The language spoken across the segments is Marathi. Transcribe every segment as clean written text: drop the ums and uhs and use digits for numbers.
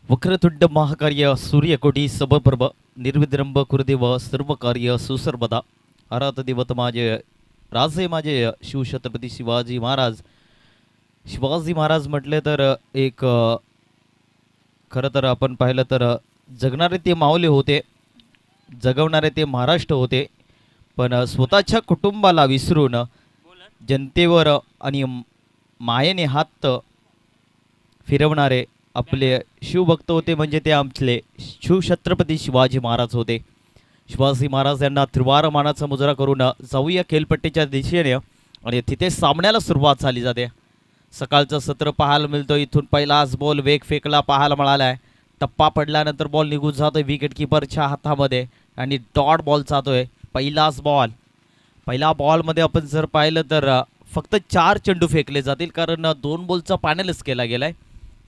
वक्रतुंड महाकार्य सूर्यकोटी समप्रभ निर्विद्रंब कुरुदेव सर्व कार्य सुसर्वदा आराध देवत माझे राजे माझे शिवछत्रपती शिवाजी महाराज. शिवाजी महाराज म्हटले तर एक खरं तर आपण पाहिलं तर जगणारे ते माऊली होते, जगवणारे ते महाराष्ट्र होते. पण स्वतःच्या कुटुंबाला विसरून जनतेवर आणि मायेने हात फिरवणारे आपले शिवभक्त होते, म्हणजे ते आमचे शिवछत्रपती शिवाजी महाराज होते. शिवाजी महाराज यांना त्रिवार मानाचा मुजरा करून जाऊया खेळपट्टीच्या दिशेने आणि तिथे सामन्याला सुरुवात झाली जाते. सकाळचं सत्र पाहायला मिळतं. इथून पहिलाच बॉल वेग फेकला पाहायला मिळाला आहे. टप्पा पडल्यानंतर बॉल निघून जातोय विकेट किपरच्या हातामध्ये आणि डॉट बॉल जातोय. पहिलाच बॉल, पहिल्या बॉलमध्ये आपण जर पाहिलं तर फक्त 4 चेंडू फेकले जातील, कारण 2 बॉलचा पॅनलच केला गेला आहे.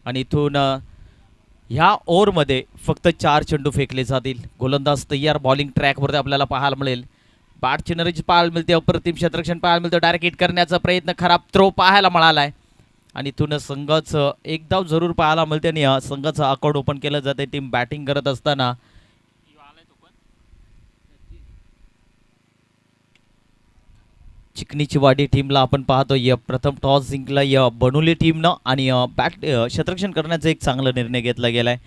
आणि इथून ह्या ओव्हरमध्ये फक्त 4 चेंडू फेकले जातील. गोलंदाज तयार, बॉलिंग ट्रॅकवरती आपल्याला पाहायला मिळेल. बॅटची नरेज पाहायला मिळते, अप्रतिम क्षेत्ररक्षण पाहायला मिळतं. डायरेक्ट हिट करण्याचा प्रयत्न, खराब थ्रो पाहायला मिळाला आहे. आणि इथून संघाचं एक धाव जरूर पाहायला मिळते आणि संघाचं अकाउंट ओपन केलं जाते. टीम बॅटिंग करत असताना चिकनीची वाडी टीमला आपण पाहतोय प्रथम टॉस जिंकला या बनवली टीमनं आणि बॅट क्षेत्ररक्षण करण्याचा एक चांगला निर्णय घेतला गेलाय.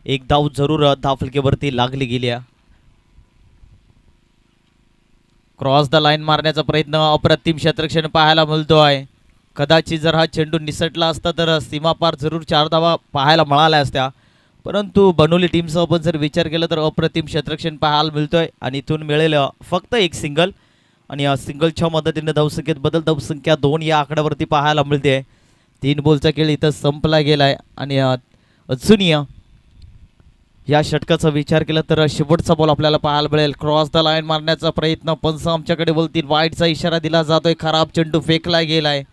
एक धाव जरूर धावफलकेवरती लागली गेली आहे. क्रॉस द लाईन मारण्याचा प्रयत्न, अप्रतिम क्षेत्ररक्षण पाहायला मिळतो आहे. कदाचित जर हा चेंडू निसटला असता तर सीमापार जरूर 4 धावा पाहायला मिळाल्या असत्या, परंतु बनवली टीमचा आपण जर विचार केला तर अप्रतिम क्षेत्ररक्षण पाहायला मिळतोय आणि इथून मिळेल फक्त एक सिंगल. आणि या सिंगलच्या मदतीने धावसंख्येत बदल, धावसंख्या 2 या आकड्यावरती पाहायला मिळते. 3 बॉलचा खेळ इथं संपला गेलाय आणि अजून या षटकाचा विचार केला तर शेवटचा बॉल आपल्याला पाहायला मिळेल. क्रॉस द लाईन मारण्याचा प्रयत्न, पंच आमच्याकडे बोलतील, वाईटचा इशारा दिला जातोय. खराब चेंडू फेकला गेलाय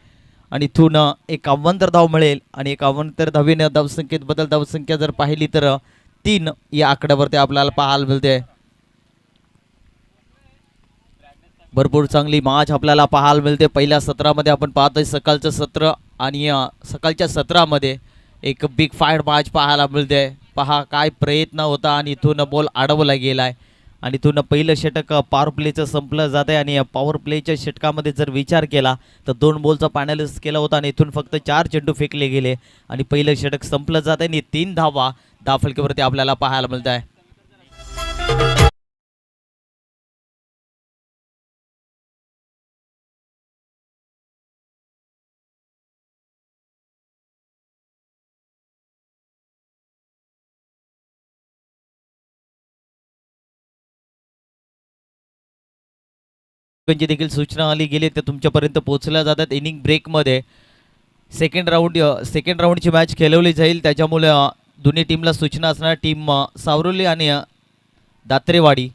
आणि इथून एक 51 धाव मिळेल आणि एक 51 धावीने धावसंख्येत बदल, धावसंख्या जर पाहिली तर 3 या आकड्यावरती आपल्याला पाहायला मिळते. भरपूर चांगली मॅच आपल्याला पाहायला मिळते. पहिल्या सत्रामध्ये आपण पाहतोय सकाळचं सत्र आणि सकाळच्या सत्रामध्ये एक बिग फाईट मॅच पाहायला मिळते. पहा काय प्रयत्न होता आणि इथून बॉल अडवला गेलाय आणि इथून पहिलं षटक पॉवर प्लेचं संपलं जात आहे. आणि पॉवर प्लेच्या षटकामध्ये जर विचार केला तर 2 बॉलचा पॅनलिस्ट केला होता आणि इथून फक्त 4 चेंडू फेकले गेले आणि पहिलं षटक संपलं जात आहे आणि 3 धावा धावफलकेवरती आपल्याला पाहायला मिळत आहे. देखील सूचना आली गेली त्या तुमच्यापर्यंत पोहोचल्या जातात. इनिंग ब्रेकमध्ये सेकंड राऊंडची मॅच खेळवली जाईल, त्याच्यामुळे दोन्ही टीमला सूचना असणार. टीम सावरोली आणि दात्रेवाडी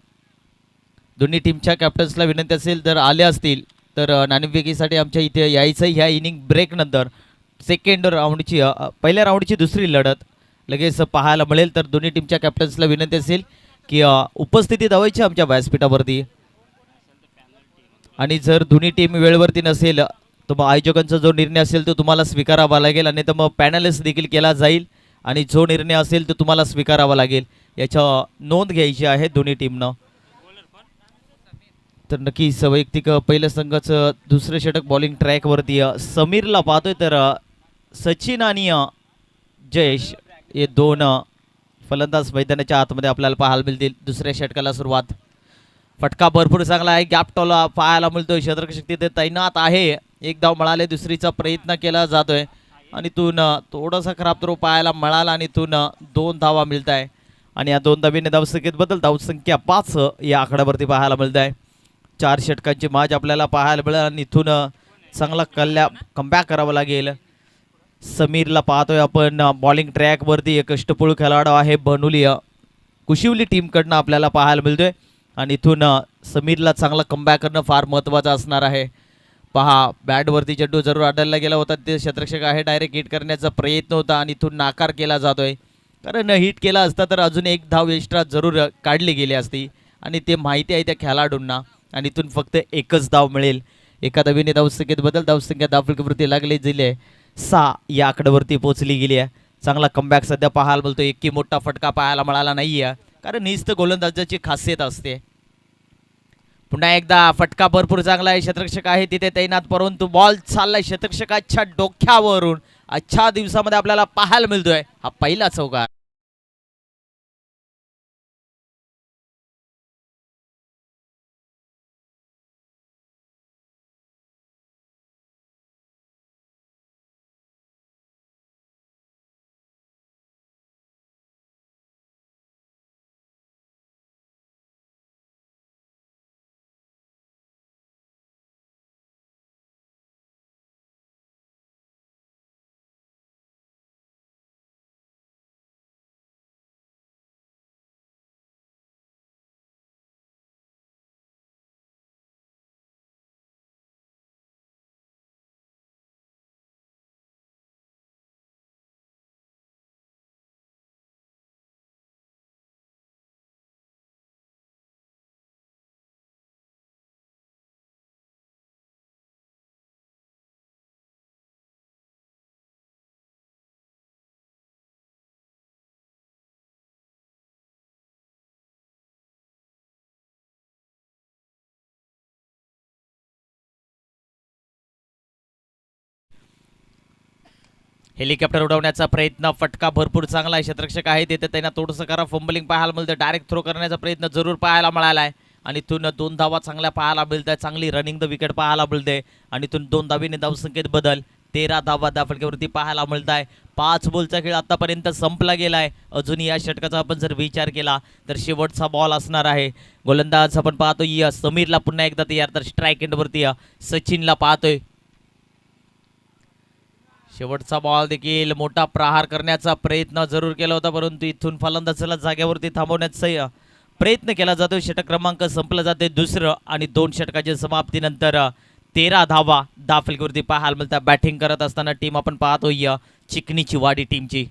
दोन्ही टीमच्या कॅप्टन्सला विनंती असेल जर आले असतील तर नाणेफेकीसाठी आमच्या इथे यायचं. ह्या इनिंग ब्रेकनंतर पहिल्या राऊंडची दुसरी लढत लगेच पाहायला मिळेल. तर दोन्ही टीमच्या कॅप्टन्सला विनंती असेल की उपस्थिती दावायची आमच्या व्यासपीठावरती. आणि जर दोन्ही टीम वेळेवरती नसेल तर मग आयोजकांचा जो निर्णय असेल तो तुम्हाला स्वीकारावा लागेल आणि तर मग पॅनलिस्ट देखील केला जाईल आणि जो निर्णय असेल तो तुम्हाला स्वीकारावा लागेल. याच्या नोंद घ्यायची आहे दोन्ही टीमनं. तर नक्कीच वैयक्तिक पहिल्या संघाचं दुसरं षटक बॉलिंग ट्रॅकवरती समीरला पाहतोय, तर सचिन आणि जयेश हे 2 फलंदाज मैदानाच्या आतमध्ये आपल्याला पाहायला मिळतील. दुसऱ्या षटकाला सुरुवात. फटका भरपूर चांगला आहे, गॅप टॉला पाहायला मिळतोय. क्षेत्ररक्षक तिथे तैनात आहे. एक धाव मिळाले, दुसरीचा प्रयत्न केला जातोय आणि इथून थोडासा खराब थ्रो पाहायला मिळाला आणि इथून 2 धावा मिळत आहे आणि या 2 धावीने धावसंख्येत बदल, धावसंख्या 5 या आकड्यावरती पाहायला मिळत आहे. 4 षटकांची मॅच आपल्याला पाहायला मिळेल आणि इथून चांगला कमबॅक करावा लागेल. समीरला पाहतोय आपण बॉलिंग ट्रॅकवरती. एक अष्टपैलू खेळाडू आहे बनवली कुशिवली टीमकडनं आपल्याला पाहायला मिळतोय आणि इथून समीरला चांगला कमबॅक करणं फार महत्त्वाचं असणार आहे. पहा बॅटवरती चेंडू जरूर आढळला गेला होता, ते क्षेत्ररक्षक आहे, डायरेक्ट हिट करण्याचा प्रयत्न होता आणि इथून नाकार केला जातोय. कारण हिट केला असता तर अजून एक धाव एक्स्ट्रा जरूर काढली गेली असती आणि ते माहिती आहे त्या खेळाडूंना आणि इथून फक्त एकच धाव मिळेल. एका धावीने धावसंख्येत बदल, धावसंख्या धावफलकावरती लागली गेली आहे 6 या आकड्यावरती पोहोचली गेली आहे. चांगला कमबॅक सध्या पाहायला बोलतो. इतकी मोठा फटका पाहायला मिळाला नाहीये, कारण हीच तर गोलंदाजाची खासियत असते. पुन्हा एकदा फटका भरपूर चांगला आहे. शतरक्षक आहे तिथे तैनात, परंतु बॉल चाललाय शतरक्षकाच्या डोक्यावरून. अच्छा दिवसामध्ये आपल्याला पाहायला मिळतोय हा पहिला चौकार. हेलिकॉप्टर उडवण्याचा प्रयत्न, फटका भरपूर चांगला आहे. शतरक्षक आहे तिथे त्यांना थोडंसं करा फंबलिंग पाहायला मिळतं. डायरेक्ट थ्रो करण्याचा प्रयत्न जरूर पाहायला मिळाला आहे. आणि इथून 2 धावा चांगल्या पाहायला मिळत आहे. चांगली रनिंग द विकेट पाहायला मिळते. आणि इथून 2 धावीने धावसंख्येत बदल, 13 धावा त्या फटक्यावरती पाहायला मिळत आहे. 5 बॉलचा खेळ आतापर्यंत संपला गेला आहे. अजून या षटकाचा आपण जर विचार केला तर शेवटचा बॉल असणार आहे. गोलंदाज आपण पाहतोय समीरला पुन्हा एकदा तयार, तर स्ट्राईक एंडवरती सचिनला पाहतोय. शेवटचा बॉल देखील मोठा प्रहार करण्याचा प्रयत्न जरूर केला होता, परंतु इथून फलंदाजाला जागेवरती थांबवण्याचा प्रयत्न केला जातो. षटक क्रमांक संपला जाते दुसरं, आणि 2 षटकाच्या समाप्तीनंतर 13 धावा दाफलकीवरती पाहायला मिळतात. बॅटिंग करत असताना टीम आपण पाहतोय चिकनीची वाडी टीमची.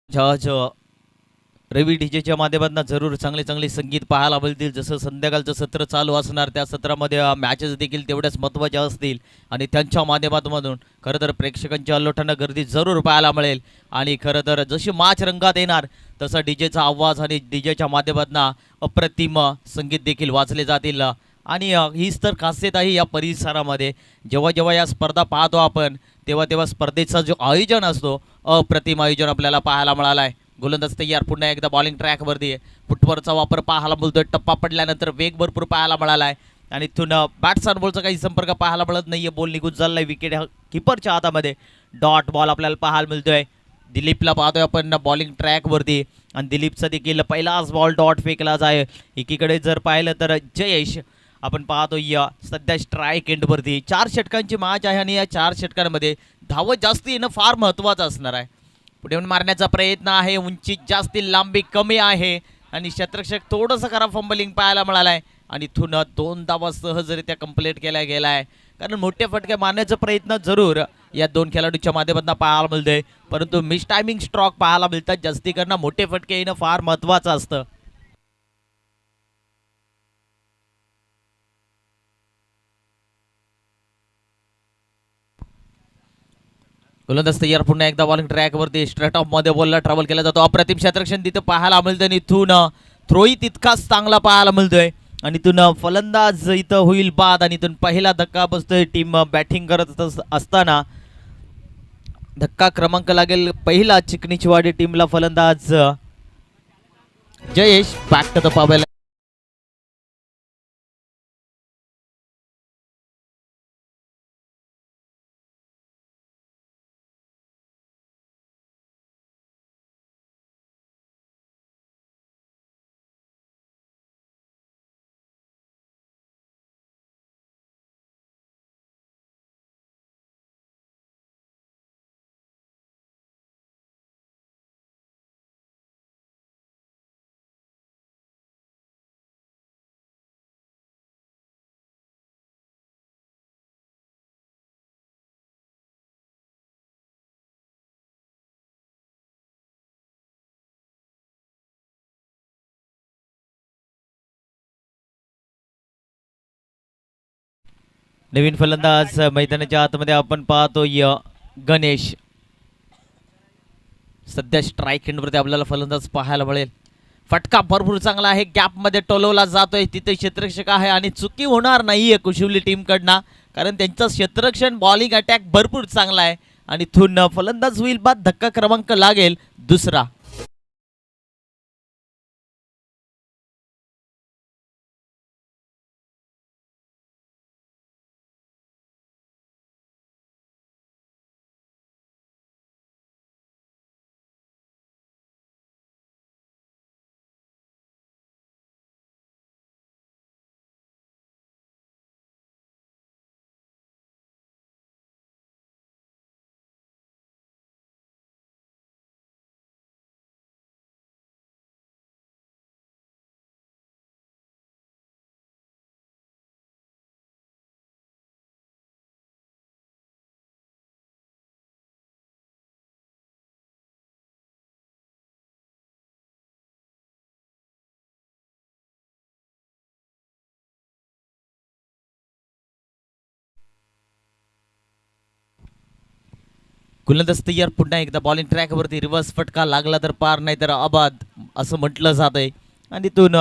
जज रवी डीजेच्या माध्यमातून जरूर चांगले चांगले संगीत पाहायला मिळतील. जसं संध्याकाळचं सत्र चालू असणार त्या सत्रामध्ये मॅचेस देखील तेवढ्याच महत्त्वाच्या असतील, आणि त्यांच्या माध्यमातून खरं तर प्रेक्षकांच्या अल्लोठानं गर्दी जरूर पाहायला मिळेल. आणि खरं तर जशी मॅच रंगात येणार तसा डीजेचा आवाज आणि डीजेच्या माध्यमातून अप्रतिम संगीत देखील वाचले जातील. आणि हीच तर खासियत आहे या परिसरामध्ये. जेव्हा जेव्हा या स्पर्धा पाहतो आपण, तेव्हा तेव्हा स्पर्धेचा जो आयोजन असतो, अप्रतिम आयोजन आपल्याला पाहायला मिळाला आहे. गोलंदाज तयार, पुन्हा एकदा बॉलिंग ट्रॅकवरती आहे. फुटवरचा वापर पाहायला मिळतोय. टप्पा पडल्यानंतर वेग भरपूर पाहायला मिळाला आहे. आणि इथून बॅट्समन बॉलचा काही संपर्क पाहायला मिळत नाहीये. बॉल निघून चाललाय विकेट किपरच्या हातामध्ये. डॉट बॉल आपल्याला पाहायला मिळतोय. दिलीपला पाहतोय आपण बॉलिंग ट्रॅकवरती, आणि दिलीपचा देखील पहिलाच बॉल डॉट फेकला जाय. एकीकडे जर पाहिलं तर जयेश आपण पाहतोय सध्या स्ट्राईक एंडवरती. 4 षटकांची मॅच आहे, आणि या 4 षटकांमध्ये धावत जास्ती येणं फार महत्त्वाचं असणार आहे. पुढे येऊन मारण्याचा प्रयत्न आहे. उंची जास्ती, लांबी कमी आहे, आणि शतरक्षक थोडंसं खराब फंबलिंग पाहायला मिळालं आहे. आणि इथून 2 धावा सहजरित्या कंप्लीट केल्या गेला आहे. कारण मोठे फटके मारण्याचा प्रयत्न जरूर या 2 खेळाडूच्या माध्यमातून पाहायला मिळते, परंतु मिस टायमिंग स्ट्रोक पाहायला मिळतात. जास्ती करणं, मोठे फटके येणं फार महत्त्वाचं असतं. गोलंदाज तयार, पुन्हा एकदा बॉलिंग ट्रॅकवरती स्ट्रेट ऑफ मध्ये बॉलला ट्रॅव्हल केला जातो. अप्रतिम क्षेत्ररक्षण तिथे पाहायला मिळतं, आणि इथून थ्रोही तितकाच चांगला पाहायला मिळतोय. आणि इथून फलंदाज इथं होईल बाद, आणि इथून पहिला धक्का बसतोय. टीम बॅटिंग करत असताना धक्का क्रमांक लागेल पहिला चिकनीची वाडी टीमला. फलंदाज जयेश बॅक टू द पावेल. नवीन फलंदाज मैदानाच्या आतमध्ये आपण पाहतोय गणेश. सध्या स्ट्राईक एंडवरती आपल्याला फलंदाज पाहायला मिळेल. फटका भरपूर चांगला आहे, गॅपमध्ये टोलवला जातोय, तिथे क्षेत्ररक्षक आहे आणि चुकी होणार नाहीये कुशिवली टीमकडनं, कारण त्यांचं क्षेत्ररक्षण बॉलिंग अटॅक भरपूर चांगला आहे. आणि इथून फलंदाज होईल बाद, धक्का क्रमांक लागेल दुसरा. गोलंदाज तयार. पुन्हा एकदा बॉलिंग ट्रॅकवरती रिव्हर्स फटका लागला तर पार, नाही तर अबाद असं म्हटलं जात आहे. आणि इथून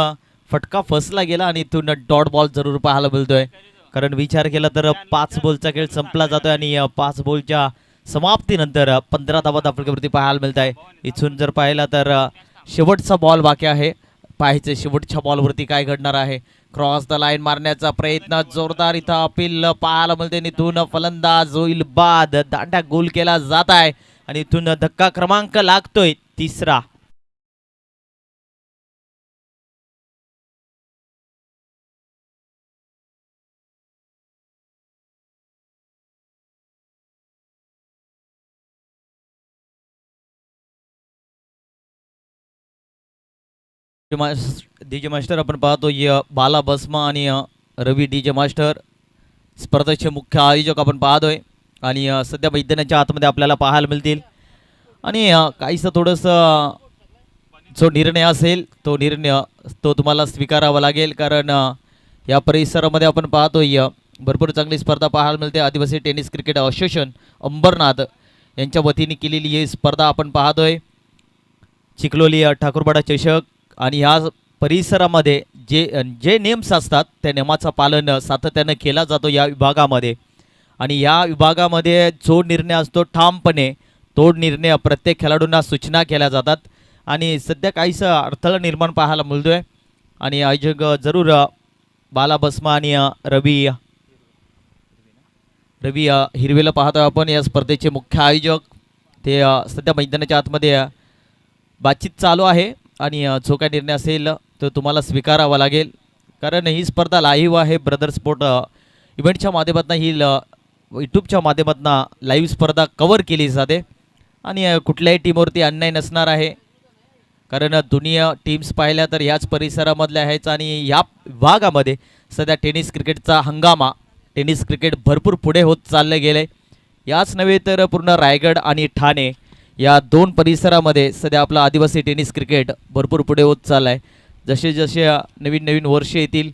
फटका फसला गेला आणि इथून डॉट बॉल जरूर पाहायला मिळतोय. कारण विचार केला तर 5 बॉलचा खेळ संपला जातोय आणि 5 बॉलच्या समाप्तीनंतर 15 धावा धावफलकावरती पाहायला मिळत आहे. इथून जर पाहिला तर शेवटचा बॉल बाकी आहे, पाहायचं शेवटच्या बॉलवरती काय घडणार आहे. क्रॉस द लाईन मारण्याचा प्रयत्न जोरदार इथं अपील पाहायला मिळते. इथून फलंदाज होईल बाद, दांड्या गोल केला जात आहे आणि इथून धक्का क्रमांक लागतोय तिसरा. डीजे मास्टर आपण पाहतोय बाला बसमा आणि रवी डीजे मास्टर स्पर्धेचे मुख्य आयोजक आपण पाहतोय. आणि सध्या मैदानाच्या आतमध्ये आपल्याला पाहायला मिळतील. आणि काहीसं थोडंसं जो निर्णय असेल तो निर्णय तुम्हाला स्वीकारावा लागेल, कारण या परिसरामध्ये आपण पाहतोय भरपूर चांगली स्पर्धा पाहायला मिळते. आदिवासी टेनिस क्रिकेट असोसिएशन अंबरनाथ यांच्या वतीने केलेली ही स्पर्धा आपण पाहतोय. चिखलोली ठाकूरपाडा चषक. आणि ह्या परिसरामध्ये जे जे नेम्स असतात त्या नियमाचं पालन सातत्यानं केला जातो या विभागामध्ये. आणि या विभागामध्ये जो निर्णय असतो ठामपणे तो निर्णय प्रत्येक खेळाडूंना सूचना केल्या जातात. आणि सध्या काहीसं अडथळा निर्माण पाहायला मिळतोय. आणि आयोजक जरूर बाला बसमा आणि रवी हिरवेला पाहतोय आपण, या स्पर्धेचे मुख्य आयोजक. ते सध्या मैदानाच्या आतमध्ये बातचीत चालू आहे आणि जो काय निर्णय असेल तो तुम्हाला स्वीकारावा लागेल, कारण ही स्पर्धा लाईव्ह आहे. ब्रदर स्पोर्ट इव्हेंटच्या माध्यमातून ही यूट्यूबच्या माध्यमातून लाईव्ह स्पर्धा कव्हर केली जाते. आणि कुठल्याही टीमवरती अन्याय नसणार आहे, कारण दोन्ही टीम्स पाहिल्या तर ह्याच परिसरामधल्या आहेत. आणि ह्या विभागामध्ये सध्या टेनिस क्रिकेटचा हंगामा, टेनिस क्रिकेट भरपूर पुढे होत चालले गेले. याच नव्हे तर पूर्ण रायगड आणि ठाणे या 2 परिसरामध्ये सध्या आपला आदिवासी टेनिस क्रिकेट भरपूर पुढे होत चालला आहे. जसे जसे नवीन नवीन वर्ष येतील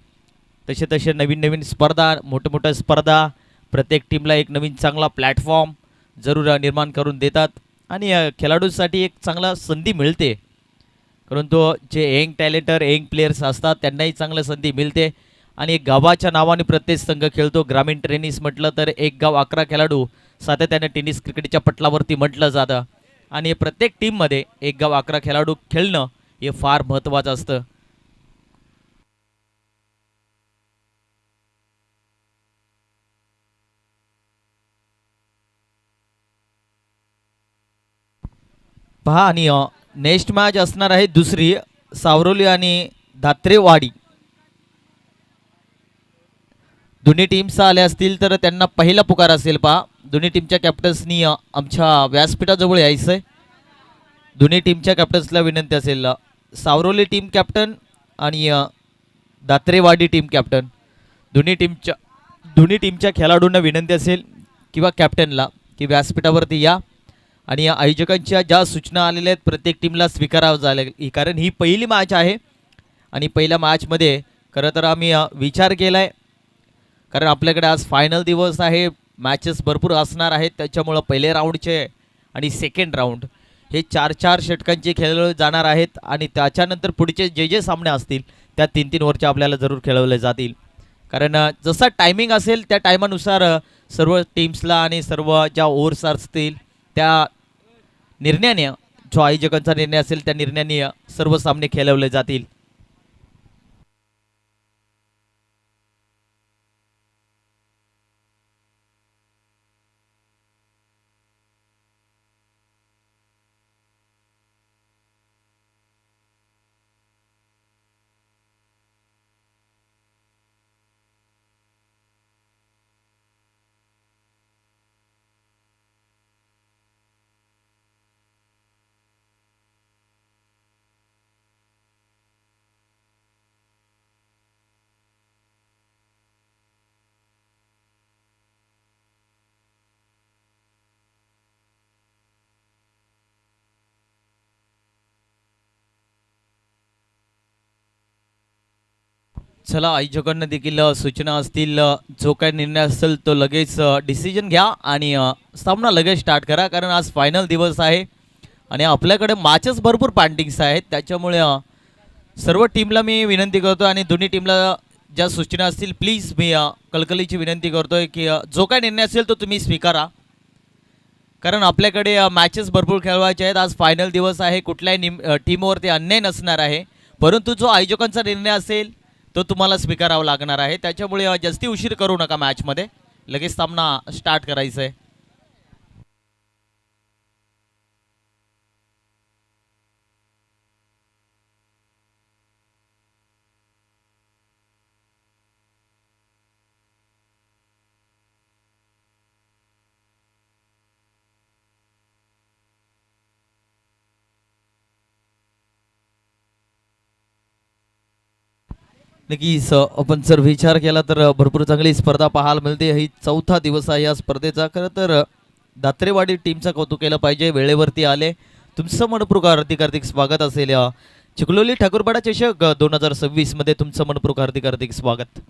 तसे तसे नवीन नवीन स्पर्धा, मोठ्या स्पर्धा प्रत्येक टीमला एक नवीन चांगला प्लॅटफॉर्म जरूर निर्माण करून देतात. आणि खेळाडूंसाठी एक चांगला संधी मिळते, परंतु जे यंग टॅलेंटर यंग प्लेयर्स असतात त्यांनाही चांगली संधी मिळते. आणि एक गावाच्या नावाने प्रत्येक संघ खेळतो. ग्रामीण टेनिस म्हटलं तर एक गाव 11 खेळाडू सातत्याने टेनिस क्रिकेटच्या पटलावरती म्हटलं जातं. आणि प्रत्येक टीममध्ये एक गाव 11 खेळाडू खेळणं हे फार महत्त्वाचं असतं. पहा, आणि नेक्स्ट मॅच असणार आहे दुसरी, सावरोली आणि धात्रेवाडी. दोन्ही टीम्स आल्या असतील तर त्यांना पहिला पुकार असेल. पहा, दोन्ही टीमच्या कॅप्टन्सनी आमच्या व्यासपीठाजवळ यायचं आहे. दोन्ही टीमच्या कॅप्टन्सला विनंती असेल, सावरोली टीम कॅप्टन आणि दात्रेवाडी टीम कॅप्टन, दोन्ही टीमच्या खेळाडूंना विनंती असेल किंवा कॅप्टनला की व्यासपीठावरती या आणि या आयोजकांच्या ज्या सूचना आलेल्या आहेत प्रत्येक टीमला स्वीकारावं झालं, कारण ही पहिली मॅच आहे. आणि पहिल्या मॅचमध्ये खरं तर आम्ही विचार केला आहे, कारण आपल्याकडे आज फायनल दिवस आहे, मॅचेस भरपूर असणार आहेत. त्याच्यामुळं पहिले राऊंडचे आणि सेकंड राऊंड हे 4-4 षटकांचे खेळले जाणार आहेत आणि त्याच्यानंतर पुढचे जे जे सामने असतील त्या 3-3 ओव्हरचे आपल्याला जरूर खेळवले जातील. कारण जसा टायमिंग असेल त्या टायमानुसार सर्व टीम्सला आणि सर्व ज्या ओव्हर्स असतील त्या निर्णयाने, जो आयोजकांचा निर्णय असेल त्या निर्णयाने सर्व सामने खेळवले जातील. चला, आयोजकांना देखील सूचना असतील, जो काही निर्णय असेल तो लगेच डिसिजन घ्या आणि सामना लगेच स्टार्ट करा. कारण आज फायनल दिवस आहे आणि आपल्याकडे मॅचेस भरपूर पॅन्डिंग्स आहेत. त्याच्यामुळे सर्व टीमला मी विनंती करतो आणि दोन्ही टीमला ज्या सूचना असतील प्लीज मी कळकळीची विनंती करतोय की जो काही निर्णय असेल तो तुम्ही स्वीकारा. कारण आपल्याकडे मॅचेस भरपूर खेळवायचे आहेत. आज फायनल दिवस आहे, कुठल्याही टीमवरती अन्याय नसणार आहे. परंतु जो आयोजकांचा निर्णय असेल तो तुम्हाला स्वीकारावा लागणार आहे. त्याच्यामुळे जास्ती उशीर करू नका, मॅचमध्ये लगेच सामना स्टार्ट करायचा आहे. नक्कीच आपण जर विचार केला तर भरपूर चांगली स्पर्धा पाहायला मिळते. ही चौथा दिवस आहे या स्पर्धेचा. खरं तर दात्रेवाडी टीमचं कौतुक केलं पाहिजे, वेळेवरती आले. तुमचं मनपूर्वक हार्दिक हार्दिक स्वागत असेल या चिखलोली ठाकूरपाडा चषक 2026 मध्ये. तुमचं मनपूर्वक हार्दिक हार्दिक स्वागत.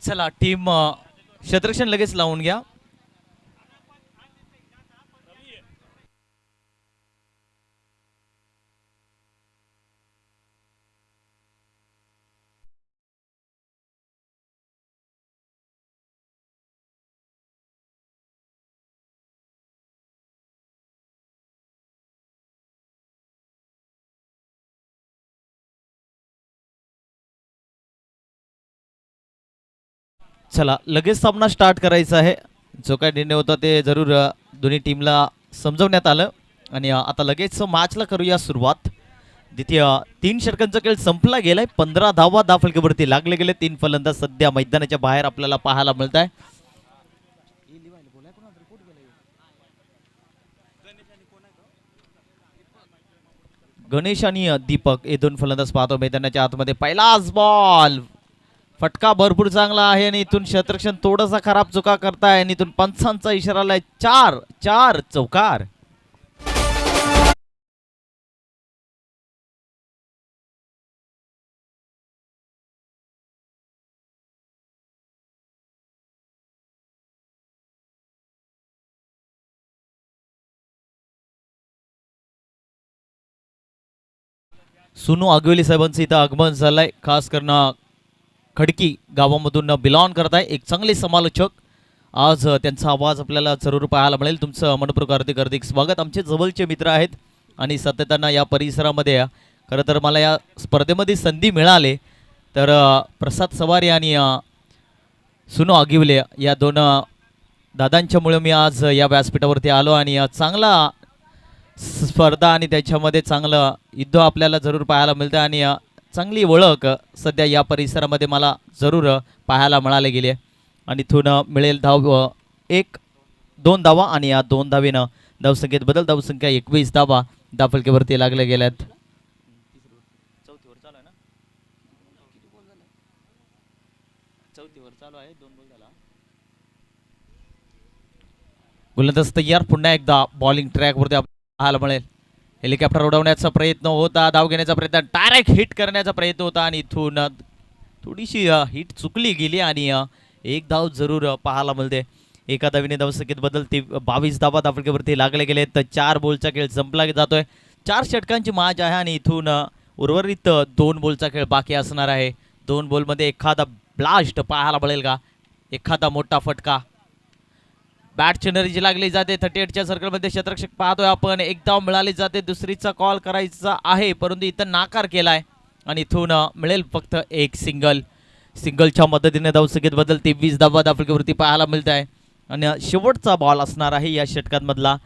चला टीम क्षेत्ररक्षण लगेच लावून घ्या. चला लगेच सामना स्टार्ट करायचा आहे. जो काय निर्णय होता ते जरूर दोन्ही टीमला समजवण्यात आलं आणि आता लगेच मॅचला करूया सुरुवात. द्वितीय 3 षटकांचा खेळ संपला गेलाय. 15 धावा धावफलकावरती लागले गेले. 3 फलंदाज सध्या मैदानाच्या बाहेर आपल्याला पाहायला मिळत आहे. गणेश आणि दीपक हे दोन फलंदाज पाहतो मैदानाच्या आतमध्ये. पहिलाच बॉल, फटका भरपूर चांगला आहे आणि इथून क्षेत्ररक्षण थोडासा खराब चुका करताय आणि इथून पंचांचा इशारा आलाय. 4 चौकार. सुनू आगवेली साहेबांचं इथं आगमन झालंय. खास करणं खडकी गावामधून बिलॉंग करत आहे एक चांगले समालोचक. आज त्यांचा आवाज आपल्याला जरूर पाहायला मिळेल. तुमचं मनपूर्वक हार्दिक हार्दिक स्वागत. आमचे जवळचे मित्र आहेत आणि सातत्यानं या परिसरामध्ये खरं तर मला या स्पर्धेमध्ये संधी मिळाली तर प्रसाद सवारी आणि सुनो आगिवले या दोन दादांच्यामुळे मी आज या व्यासपीठावरती आलो आणि चांगला स्पर्धा आणि त्याच्यामध्ये चांगलं युद्ध आपल्याला जरूर पाहायला मिळतं आणि चांगली ओळख सध्या या परिसरामध्ये मला जरूर पाहायला मिळाले गेले आणि इथून मिळेल धाव 1-2 धावा आणि या 2 धावेनं धावसंख्येत बदल. धावसंख्या 21 धावा धावफलकावरती लागल्या गेल्यात. गोलंदाज तयार. पुन्हा एकदा बॉलिंग ट्रॅकवरती पाहायला मिळेल. हेलिकॉप्टर उडवण्याचा प्रयत्न होता, धाव घेण्याचा प्रयत्न, डायरेक्ट हिट करण्याचा प्रयत्न होता आणि इथून थोडीशी हिट चुकली गेली आणि 1 धाव जरूर पाहायला मिळते. एका धावीने धावसंख्येत बदल. 22 धावा धावफलकावरती लागले गेले तर 4 बॉलचा खेळ संपला जातोय. 4 षटकांची मॅच आहे आणि इथून उर्वरित 2 बॉलचा खेळ बाकी असणार आहे. 2 बॉलमध्ये एखादा ब्लास्ट पाहायला मिळेल का, एखादा मोठा फटका. बॅटची एनर्जी लागली जाते. 38च्या सर्कलमध्ये क्षेत्ररक्षक पाहतोय आपण. 1 धाव मिळाली जाते. दुसरीचा कॉल करायचा आहे परंतु इथं नाकार केलाय आणि इथून मिळेल फक्त 1 सिंगल. सिंगलच्या मदतीने धावसंख्येत बदल. 23 धावा धावफलकावरती पाहायला मिळत आहे आणि शेवटचा बॉल असणार आहे या षटकांमधला.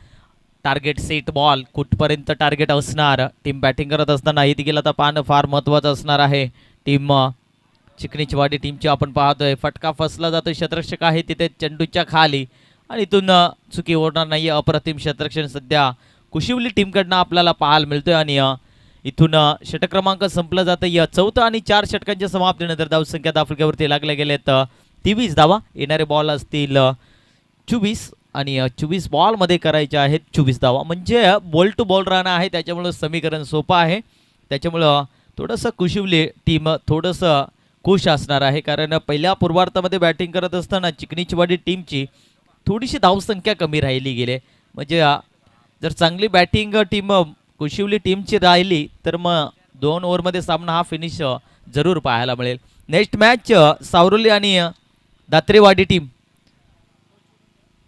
टार्गेट सेट बॉल कुठपर्यंत टार्गेट असणार. टीम बॅटिंग करत असताना इथे गेला तर पाहणं फार महत्त्वाचं असणार आहे. टीम चिकणीचीवाडी टीमची आपण पाहतोय. फटका फसला जातो. क्षेत्ररक्षक आहे तिथे चेंडूच्या खाली आणि इथून चुकी होणार नाही. अप्रतिम क्षेत्ररक्षण सध्या कुशिवली टीमकडनं आपल्याला पाहायला मिळतोय आणि इथून षटक क्रमांक संपलं जातं. या 4 आणि 4 षटकांच्या समाप्तीनंतर धावसंख्या धावफलकावरती लागल्या गेलेत 23 धावा. येणारे बॉल असतील 24 आणि 24 बॉलमध्ये करायचे आहेत 24 धावा. म्हणजे बॉल टू बॉल राहणं आहे त्याच्यामुळं समीकरण सोपं आहे. त्याच्यामुळं थोडंसं कुशिवली टीम थोडंसं खुश असणार आहे कारण पहिल्या पूर्वार्धामध्ये बॅटिंग करत असताना चिकणीचीवाडी टीमची थोडीशी धावसंख्या कमी राहिली गेली. म्हणजे जर चांगली बॅटिंग टीम कुशिवली टीमची राहिली तर मग 2 ओव्हरमध्ये सामना हा फिनिश जरूर पाहायला मिळेल. नेक्स्ट मॅच सावरोली आणि दात्रेवाडी टीम.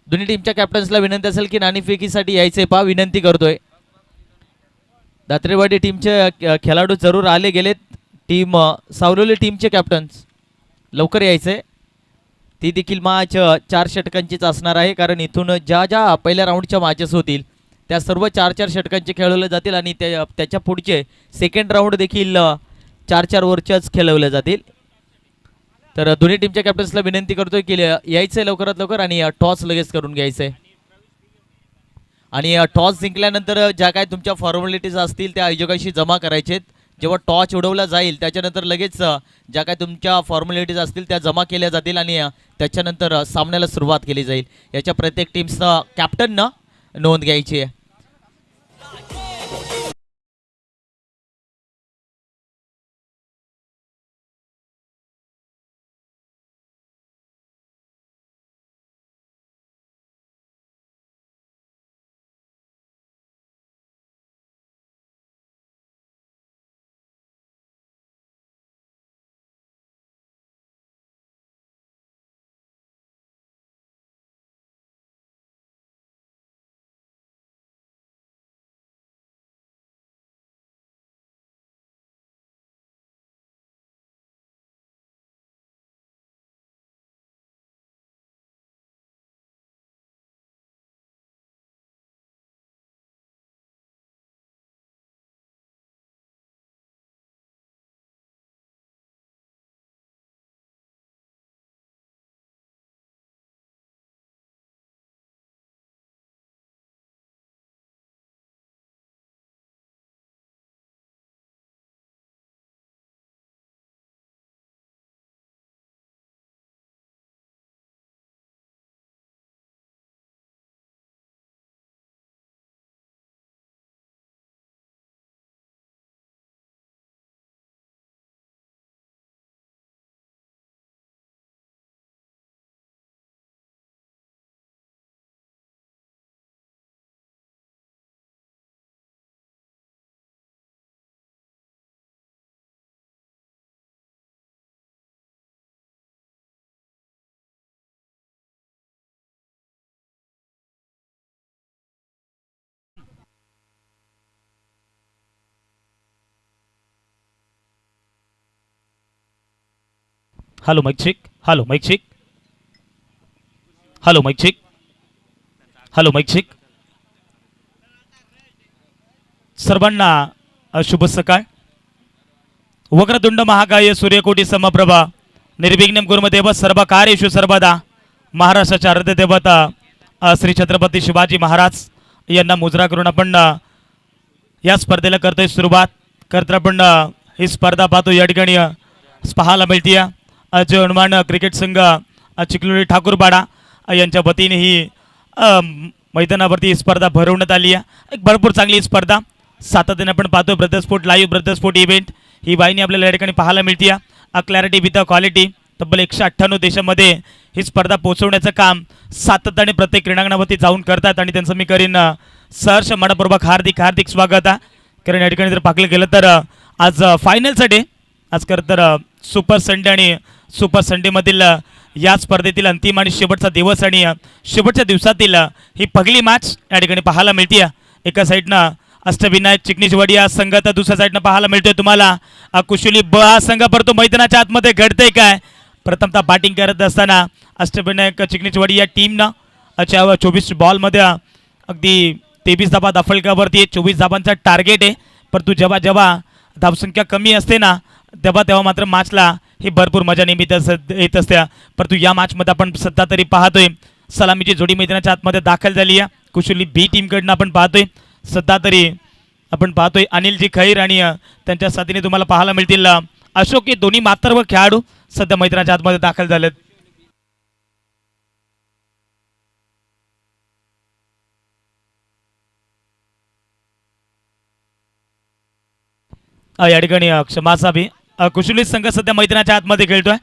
दोन्ही टीमच्या कॅप्टन्सला विनंती असेल की नाणेफेकीसाठी यायचे. पहा विनंती करतोय. दात्रेवाडी टीमचे खेळाडू जरूर आले गेलेत. टीम सावरोली टीमचे कॅप्टन्स लवकर यायचे. ती देखील मॅच 4 षटकांचीच असणार आहे कारण इथून ज्या पहिल्या राऊंडच्या मॅचेस होतील त्या सर्व 4-4 षटकांचे खेळवले जातील आणि त्याच्या पुढचे सेकंड राऊंड देखील 4-4 ओव्हरच्याच खेळवले जातील. तर दोन्ही टीमच्या कॅप्टन्सला विनंती करतोय की यायचंय लवकरात लवकर आणि टॉस लगेच करून घ्यायचंय आणि टॉस जिंकल्यानंतर ज्या काय तुमच्या फॉर्मॅलिटीज असतील त्या आयोजकांशी जमा करायचेत. जेव्हा टॉस उडवला जाईल त्याच्यानंतर लगेच ज्या काय तुमच्या फॉर्मॅलिटीज असतील त्या जमा केल्या जातील आणि त्याच्यानंतर सामन्याला सुरुवात केली जाईल. याच्या प्रत्येक टीमचं कॅप्टननं नोंद घ्यायची आहे. Hello mic check. Hello mic check. Hello mic check. Hello mic check. सर्वांना शुभ सकाळ. वक्रतुंड महाकाय सूर्यकोटी समप्रभा निर्विघ्नं कुर्मदेव सर्व कार्येषु सर्वदा. महाराष्ट्राच्या आराध्य देवता श्री छत्रपती शिवाजी महाराज यांना मुजरा करून आपण या स्पर्धेला करतोय सुरुवात. करता आपण ही स्पर्धा पाहतो. या ठिकाणी पाहायला मिळते अजय हनुमान क्रिकेट संघ चिखलोली ठाकूरपाडा यांच्या वतीने ही मैदानावरती स्पर्धा भरवण्यात आली आहे. एक भरपूर चांगली स्पर्धा सातत्याने आपण पाहतो. Brother sport live brother sport event ही वाहिनी आपल्याला या ठिकाणी पाहायला मिळते. Clarity with quality. तब्बल 198 देशामध्ये ही स्पर्धा पोहोचवण्याचं काम सातत्याने प्रत्येक क्रीडांगणावरती जाऊन करतात आणि त्यांचं मी करीन सहर्ष मनपूर्वक हार्दिक हार्दिक स्वागत आहे. कारण या ठिकाणी जर पाहिलं गेलं तर आज फायनलचा डे. आज खरं तर सुपर संडे आणि सुपर संडेमधील या स्पर्धेतील अंतिम आणि शेवटचा दिवस आणि शेवटच्या दिवसातील ही पहिली मॅच या ठिकाणी पाहायला मिळते. एका साईडनं अष्टविनायक चिकनीचवाडी या संघ तर दुसऱ्या साईडनं पाहायला मिळतोय तुम्हाला कुशली ब हा संघ. परंतु मैदानाच्या आतमध्ये घडतंय काय. प्रथमतः बॅटिंग करत असताना अष्टविनायक चिकनीचवाडी या टीमनं 24 बॉलमध्ये अगदी 23 धाबा दफलकावरती 24 धाबांचा टार्गेट आहे. परंतु जेव्हा जेव्हा धावसंख्या कमी असते ना तेव्हा मात्र मॅचला ही भरपूर मजा निमित्त येत असते. परंतु या मॅचमध्ये आपण सध्या तरी पाहतोय सलामीची जोडी मैदानाच्या आतमध्ये दाखल झाली आहे. कुशली बी टीमकडनं आपण पाहतोय सध्या तरी आपण पाहतोय अनिलजी खैर आणि त्यांच्या साथीने तुम्हाला पाहायला मिळतील अशोक हे दोन्ही मात्र खेळाडू सध्या मैदानाच्या आतमध्ये दाखल झालेत. या ठिकाणी क्षमासाभी कुशली संघ सध्या मैदानाच्या आतमध्ये खेळतोय.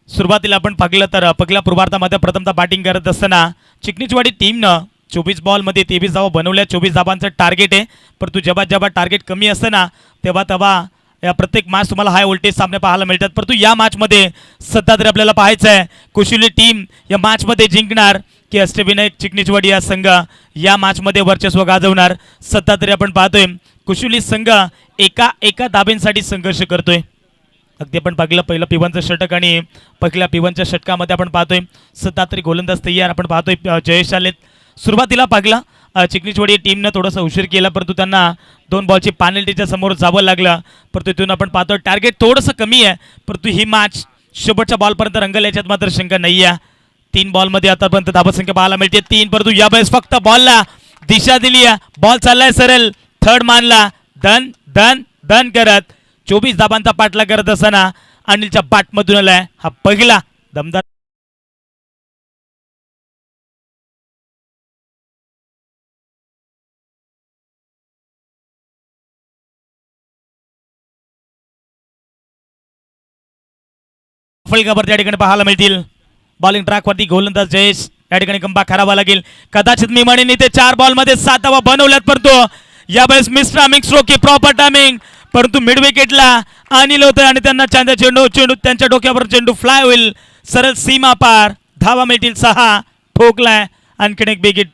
सुरुवातीला आपण पाहिलं तर पहिल्या पूर्वार्धामध्ये प्रथमतः बॅटिंग करत असताना चिकनीचवाडी टीमनं 24 बॉलमध्ये 23 धावा बनवल्या. 24 धावांचं टार्गेट आहे. परंतु जेव्हा जेव्हा टार्गेट कमी असतं ना तेव्हा या प्रत्येक मॅच तुम्हाला हाय व्होल्टेज सामने पाहायला मिळतात. परंतु या मॅचमध्ये सध्या तरी आपल्याला पाहायचं आहे कुशली टीम या मॅचमध्ये जिंकणार की अष्टविनायक चिकनीचवाडी या संघ या मॅचमध्ये वर्चस्व गाजवणार. सध्या तरी आपण पाहतोय कुशली संघ एका धाब्यांसाठी संघर्ष करतोय. अगदी आपण पाहिलं पहिलं पिवांचं षटक आणि पहिल्या पिवांच्या षटकामध्ये आपण पाहतोय सध्या तरी गोलंदाज तयार. आपण पाहतोय जयेश आलेत. सुरुवातीला पाहिलं चिकनीचवाडी टीमनं थोडासा उशीर केला परंतु त्यांना 2 बॉलची पेनल्टीच्या समोर जावं लागलं. परंतु इथून आपण पाहतोय टार्गेट थोडंसं कमी आहे. परंतु ही मॅच शेवटच्या बॉलपर्यंत रंगल याच्यात मात्र शंका नाही आहे. 3 बॉलमध्ये आतापर्यंत धावसंख्या पाहायला मिळते 3. परंतु यावेळेस फक्त बॉलला दिशा दिली आहे. बॉल चाललाय सरळ थर्ड मानला धन धन धन करत 24 धाबांचा पाठला करत असताना अनिलच्या बॅटमधून आलाय हा पहिला दमदार. फलकावरती या ठिकाणी पाहायला मिळतील. बॉलिंग ट्रॅकवरती गोलंदाज जयेश या ठिकाणी कमबॅक करावा लागेल. कदाचित मी म्हणेन इथे 4 बॉलमध्ये 7 धावा बनवल्यात. परंतु यावेळेस मिस टायमिंग स्ट्रोक की प्रॉपर टायमिंग. परंतु मिड विकेटला अनिल होतं आणि त्यांना चेंडू त्यांच्या डोक्यावर चेंडू फ्लाय होईल सरळ सीमा पार. धावा मिळतील 6. ठोकलाय आणखीन एक बिग हिट.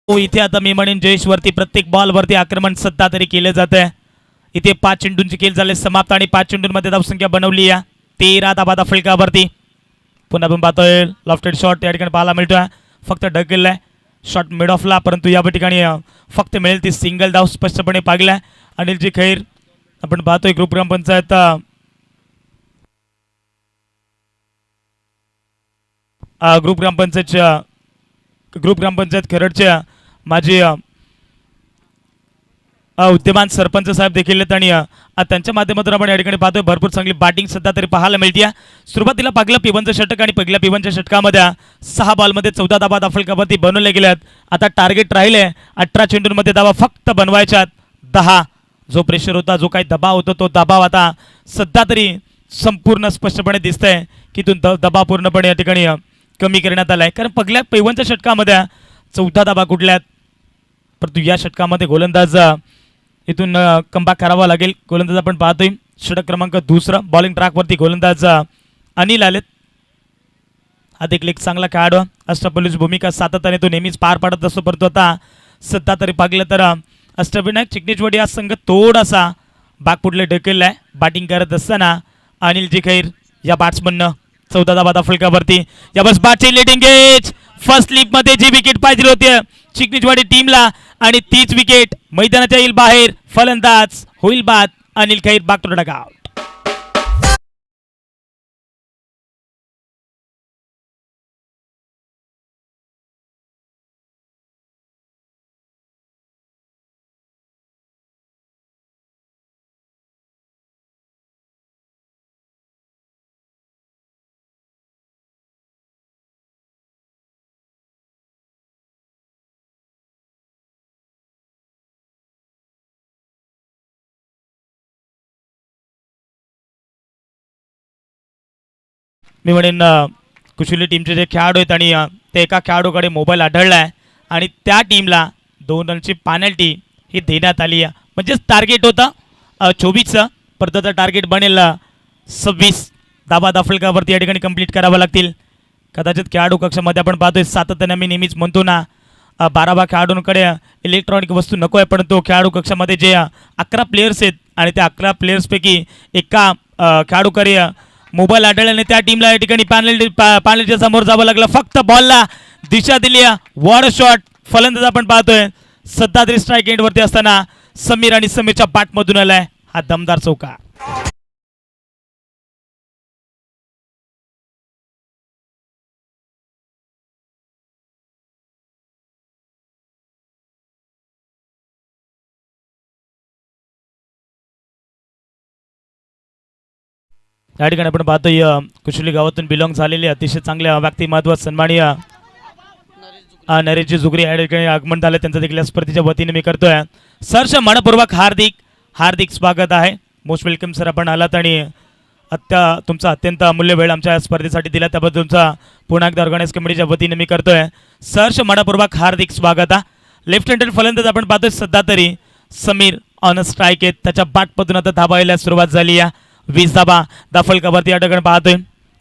इथे आता मी म्हणेन जयेश वरती प्रत्येक बॉल वरती आक्रमण सध्या तरी केलं जात आहे. इथे 5 चेंडूंची खेळ झाले समाप्त आणि 5 चेंडूंमध्ये धावसंख्या बनवली आहे 13 धाबा फलकावरती. पुन्हा आपण पाहतोय लॉफ्टेड शॉट या ठिकाणी पाहायला मिळतोय. फक्त ढकललाय शॉट मिड ऑफला परंतु या ठिकाणी फक्त मिळेल ती सिंगल धाव स्पष्टपणे पागलाय. अनिलजी खैर आपण पाहतोय ग्रुप ग्रामपंचायत ग्रुप ग्रामपंचायत खरडच्या माझे विद्यमान सरपंच साहेब देखील आहेत आणि त्यांच्या माध्यमातून आपण या ठिकाणी पाहतोय भरपूर चांगली बॅटिंग सध्या तरी पाहायला मिळते. सुरुवातीला पाहिलं पिवांचं षटक आणि पहिल्या पिवांच्या षटकामध्ये 6 बॉलमध्ये 14 धाबा फलकावरती बनवल्या गेल्यात. आता टार्गेट राहिले 18 चेंडूंमध्ये धावा फक्त बनवायच्यात 10. जो प्रेशर होता जो काही दबाव होता तो दबाव आता सध्या तरी संपूर्ण स्पष्टपणे दिसतंय की दबाव पूर्णपणे या ठिकाणी कमी करण्यात आलाय. कारण पहिल्या पिवांच्या षटकामध्ये 14 धाबा कुठल्यात. परंतु या षटकामध्ये गोलंदाज इथून कमबॅक करावा लागेल. गोलंदाज आपण पाहतोय षटक क्रमांक 2 बॉलिंग ट्रॅकवरती गोलंदाज अनिल आलेत. हा देखील एक चांगला खेळाडू अष्टपैलूची भूमिका सातत्याने तो नेहमीच पार पाडत असतो, परंतु आता सध्या तरी पाहिलं तर अष्टविनायक चिकनेचवाडी हा संघ थोडासा बागपुढले ढकललाय. बॅटिंग करत असताना अनिलजी खैर या बॅट्समननं 14 धावा फलकावरती या बस बॅटची लेटिंग एज फर्स्ट लीग मध्ये जी विकेट पाहिजे होती चिकनेचवाडी टीमला आणि तीच विकेट मैदानाच्या येईल बाहेर. फलंदाज होईल बाद अनिल खैर बाग डगाव. मी म्हणेन कुशली टीमचे जे खेळाडू आहेत आणि ते एका खेळाडूकडे मोबाईल आढळला आहे आणि त्या टीमला 2 रनची पेनल्टी ही देण्यात आली आहे. म्हणजेच टार्गेट होतं 24चं, परत आता टार्गेट बनेल 26 धावा फलकावरती या ठिकाणी कंप्लीट करावं लागतील. कदाचित खेळाडू कक्षामध्ये आपण पाहतोय सातत्याने मी नेहमीच म्हणतो ना 12 खेळाडूंकडे इलेक्ट्रॉनिक वस्तू नको आहे, परंतु खेळाडू कक्षामध्ये जे 11 प्लेयर्स आहेत आणि त्या 11 प्लेयर्सपैकी एका खेळाडूकडे मोबाईल आढळल्याने त्या टीमला या ठिकाणी पॅनल्टीच्या समोर जावं लागलं. फक्त बॉलला दिशा दिली. वॉड शॉट फलंदाज आपण पाहतोय सध्या तरी स्ट्राईक एंडवरती असताना समीर आणि समीरच्या बॅटमधून आलाय हा दमदार चौका. या ठिकाणी आपण पाहतोय कुशली गावातून बिलॉंग झालेले अतिशय चांगल्या व्यक्तिमत्व सन्माननीय नरेशजी जुगरी या ठिकाणी आगमन झालं, त्यांचं देखील स्पर्धेच्या वतीने मी करतोय सरस मनपूर्वक हार्दिक स्वागत आहे. मोस्ट वेलकम सर, आपण आलात आणि तुमचा अत्यंत अमूल्य वेळ आमच्या स्पर्धेसाठी दिला त्याबद्दल तुमचा पुन्हा एकदा ऑर्गनाइज कमिटीच्या वतीने मी करतोय सरस मनपूर्वक हार्दिक स्वागत. लेफ्ट हँडेड फलंदाज आपण पाहतोय सध्या तरी समीर ऑन स्ट्राईक आहेत, त्याच्या बॅटमधून आता धावा यायला सुरुवात झाली आहे. 20 धावा फलकावरती या ठिकाणी पाहतोय.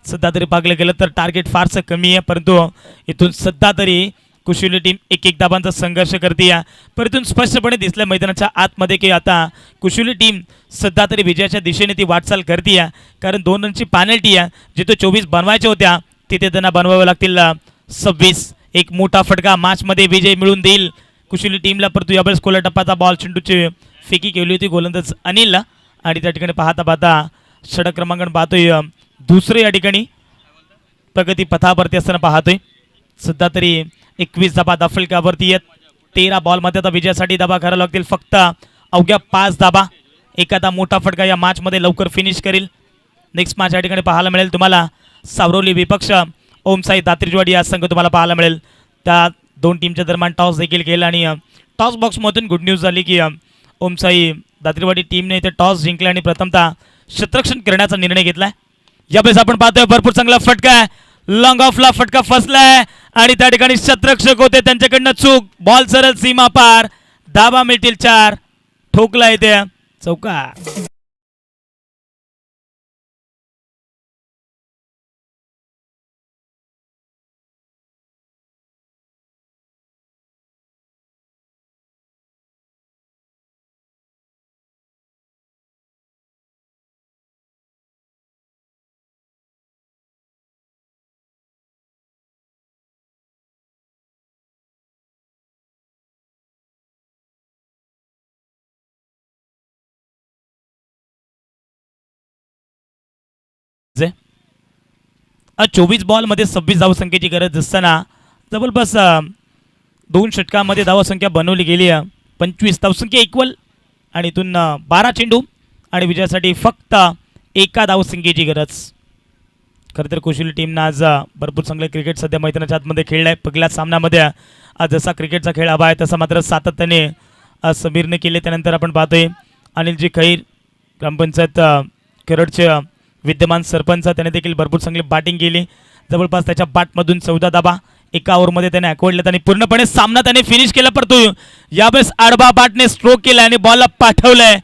सध्या तरी पाहिलं गेलं तर टार्गेट फारसं कमी आहे, परंतु इथून सध्या तरी कुशली टीम एक धावांचा संघर्ष करते आहे. परंतु स्पष्टपणे दिसलं मैदानाच्या आतमध्ये की आता कुशली टीम सध्या तरी विजयाच्या दिशेने ती वाटचाल करते आहे, कारण 2 रनची पेनल्टी आहे. जिथे 24 बनवायच्या होत्या तिथे त्यांना बनवाव्या लागतील 26. एक मोठा फटका मॅचमध्ये विजय मिळून देईल कुशली टीमला. परंतु यावेळेस कोला टप्पाचा बॉल चेंडूची फेकी केली होती गोलंदाज अनिलला आणि त्या ठिकाणी पाहता षटक क्रमांकन पाहतोय दुसरे या ठिकाणी प्रगती पथावरती असताना पाहतोय. सध्या तरी 21 धावा फलकावरती आहेत. 13 बॉलमध्ये आता विजयासाठी धावा करायला लागतील. फक्त अवघ्या 5 धावा. एखादा मोठा फटका या मॅचमध्ये लवकर फिनिश करेल. नेक्स्ट मॅच या ठिकाणी पाहायला मिळेल तुम्हाला सावरवली विपक्ष ओमसाई दात्रीजवाडी हा संघ तुम्हाला पाहायला मिळेल. त्या 2 टीमच्या दरम्यान टॉस देखील केला आणि टॉस बॉक्समधून गुड न्यूज झाली की ओमसाई दात्रीवाडी टीमने इथे टॉस जिंकला आणि प्रथमतः क्षेत्ररक्षण करण्याचा निर्णय घेतलाय. यावेळेस आपण पाहतोय भरपूर चांगला फटका आहे, लॉंग ऑफला फटका फसलाय आणि त्या ठिकाणी क्षेत्ररक्षक होते त्यांच्याकडनं चूक. बॉल सरळ सीमा पार, धावा मिळतील 4. ठोकला येते चौका. जे 24 बॉलमध्ये 26 धावसंख्येची गरज असताना जवळपास 2 षटकामध्ये धावसंख्या बनवली गेली आहे. 25 धावसंख्या इक्वल आणि इथून 12 चेंडू आणि विजयासाठी फक्त 1 धावसंख्येची गरज. खरं तर कुशली टीमनं आज भरपूर चांगलं क्रिकेट सध्या मैदानाच्या आतमध्ये खेळलं आहे. पहिल्या सामन्यामध्ये जसा क्रिकेटचा खेळ हवा आहे तसा मात्र सातत्याने समीरने केले. त्यानंतर आपण पाहतोय अनिलजी खैर ग्रामपंचायत केरळचे विद्यमान सरपंच त्याने देखील भरपूर चांगली बॅटिंग केली. जवळपास त्याच्या बॅटमधून 14 धावा 1 ओव्हरमध्ये त्याने ॲक्वायरलेत आणि पूर्णपणे सामना त्याने फिनिश केला. परंतु यावेळेस आडबा बॅटने स्ट्रोक केला आणि बॉलला पाठवलंय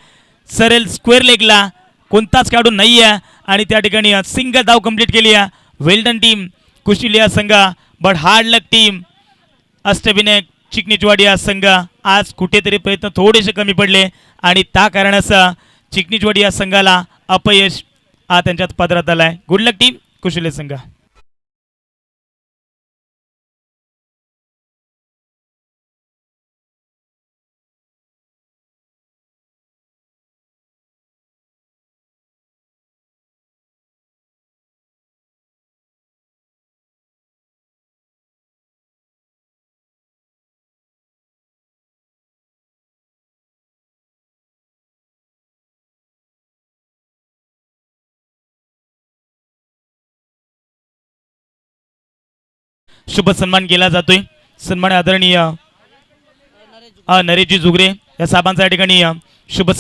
सरेल स्क्वेअर लेगला. कोणताच खेळाडू नाही आहे आणि त्या ठिकाणी सिंगल धाव कंप्लीट केली आहे. वेल डन टीम कुशिलिया संघ but hard luck team Ashtavinayak चिकनीचवाडी संघ आज कुठेतरी प्रयत्न थोडेसे कमी पडले आणि त्या कारणासह चिकनीचवाडी या संघाला अपयश त्यांच्यात पदरात आलाय. गुड लक टीम कुशिलिया संघ. शुभ सन्मान केला जातोय. सन्मान आदरणीय नरेशजी जुगरे या साहेबांचा या ठिकाणी शुभ